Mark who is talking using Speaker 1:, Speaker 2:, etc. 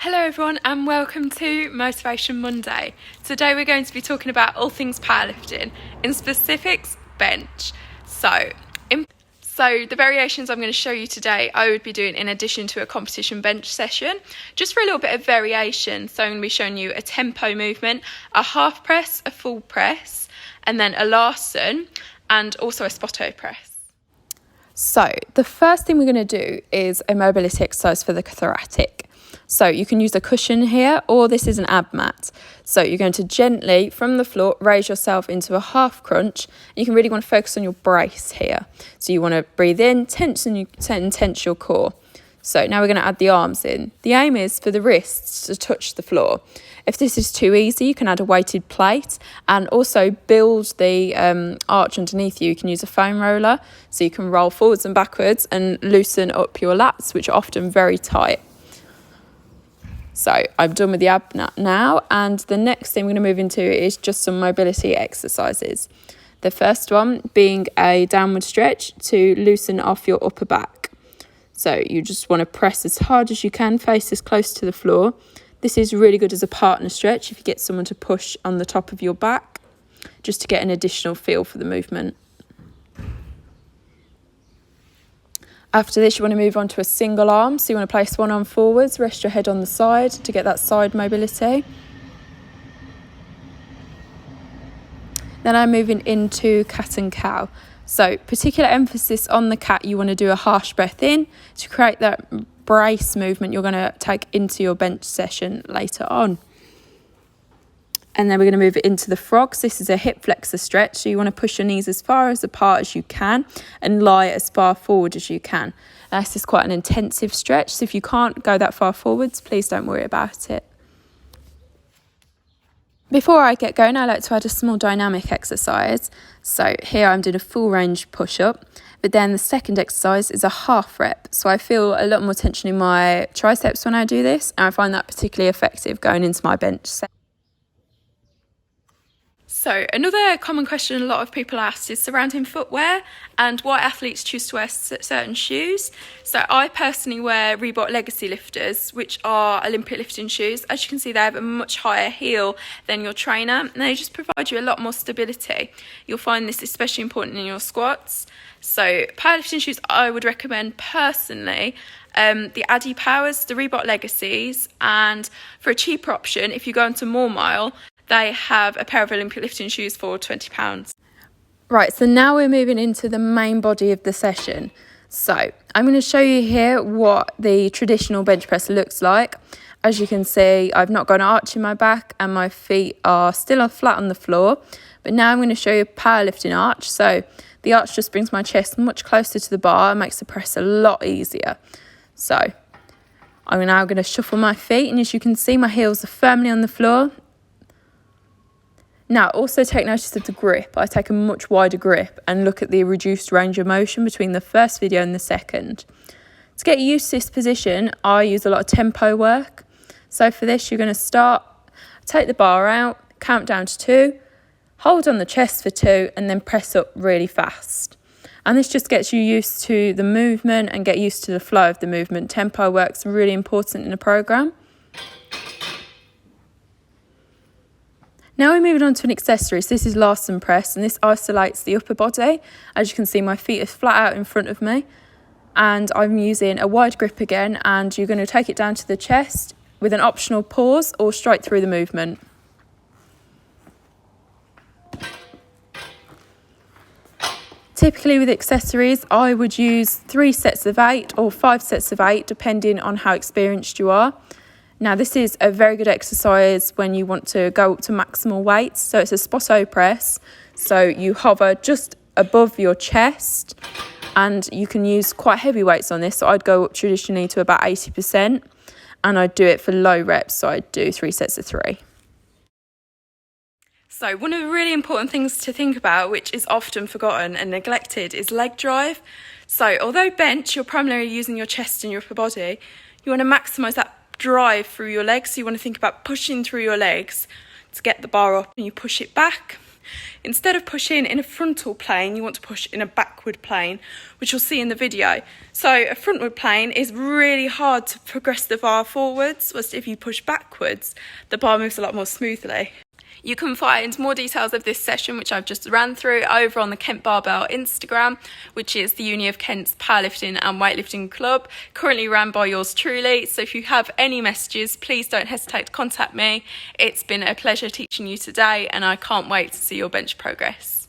Speaker 1: Hello everyone and welcome to Motivation Monday. Today we're going to be talking about all things powerlifting, in specifics bench. So the variations I'm going to show you today I would be doing in addition to a competition bench session, just for a little bit of variation. So I'm going to be showing you a tempo movement, a half press, a full press, and then a Larsen and also a Spotto press. So the first thing we're going to do is a mobility exercise for the thoracic. So you can use a cushion here, or this is an ab mat. So you're going to gently, from the floor, raise yourself into a half crunch. You can really want to focus on your brace here. So you want to breathe in, tense your core. So now we're going to add the arms in. The aim is for the wrists to touch the floor. If this is too easy, you can add a weighted plate and also build the arch underneath you. You can use a foam roller, so you can roll forwards and backwards and loosen up your lats, which are often very tight. So I'm done with the ab mat now, and the next thing we're going to move into is just some mobility exercises. The first one being a downward stretch to loosen off your upper back. So you just want to press as hard as you can, face as close to the floor. This is really good as a partner stretch if you get someone to push on the top of your back, just to get an additional feel for the movement. After this, you want to move on to a single arm. So you want to place one arm forwards, rest your head on the side to get that side mobility. Then I'm moving into cat and cow. So particular emphasis on the cat, you want to do a harsh breath in to create that brace movement you're going to take into your bench session later on. And then we're going to move it into the frogs. This is a hip flexor stretch. So you want to push your knees as far apart as you can and lie as far forward as you can. This is quite an intensive stretch. So if you can't go that far forwards, please don't worry about it. Before I get going, I like to add a small dynamic exercise. So here I'm doing a full range push-up, but then the second exercise is a half rep. So I feel a lot more tension in my triceps when I do this, and I find that particularly effective going into my bench set. So another common question a lot of people ask is surrounding footwear and why athletes choose to wear certain shoes. So I personally wear Reebok Legacy lifters, which are Olympic lifting shoes. As you can see, they have a much higher heel than your trainer, and they just provide you a lot more stability. You'll find this especially important in your squats. So powerlifting shoes I would recommend personally, the Addy Powers, the Reebok Legacies, and for a cheaper option, if you go into More Mile, they have a pair of Olympic lifting shoes for £20. Right, so now we're moving into the main body of the session. So I'm going to show you here what the traditional bench press looks like. As you can see, I've not got an arch in my back and my feet are still flat on the floor. But now I'm going to show you a powerlifting arch. So the arch just brings my chest much closer to the bar and makes the press a lot easier. So I'm now going to shuffle my feet, and as you can see, my heels are firmly on the floor. Now, also take notice of the grip. I take a much wider grip and look at the reduced range of motion between the first video and the second. To get used to this position, I use a lot of tempo work. So for this, you're going to start, take the bar out, count down to 2, hold on the chest for 2, and then press up really fast. And this just gets you used to the movement and get used to the flow of the movement. Tempo work's really important in a program. Now we're moving on to an accessory. So this is Larsen press, and this isolates the upper body. As you can see, my feet are flat out in front of me, and I'm using a wide grip again, and you're going to take it down to the chest with an optional pause or straight through the movement. Typically with accessories, I would use 3 sets of 8 or 5 sets of 8, depending on how experienced you are. Now, this is a very good exercise when you want to go up to maximal weights. So it's a Spotto press. So you hover just above your chest, and you can use quite heavy weights on this. So I'd go up traditionally to about 80%, and I'd do it for low reps. So I'd do 3 sets of 3. So one of the really important things to think about, which is often forgotten and neglected, is leg drive. So although bench, you're primarily using your chest and your upper body, you want to maximise that drive through your legs. So you want to think about pushing through your legs to get the bar up, and you push it back Instead of pushing in a frontal plane, you want to push in a backward plane, which you'll see in the video. So a frontward plane is really hard to progress the bar forwards, whilst if you push backwards, the bar moves a lot more smoothly. You can find more details of this session, which I've just ran through, over on the Kent Barbell Instagram, which is the Uni of Kent's powerlifting and weightlifting club, currently run by yours truly. So if you have any messages, please don't hesitate to contact me. It's been a pleasure teaching you today, and I can't wait to see your bench progress.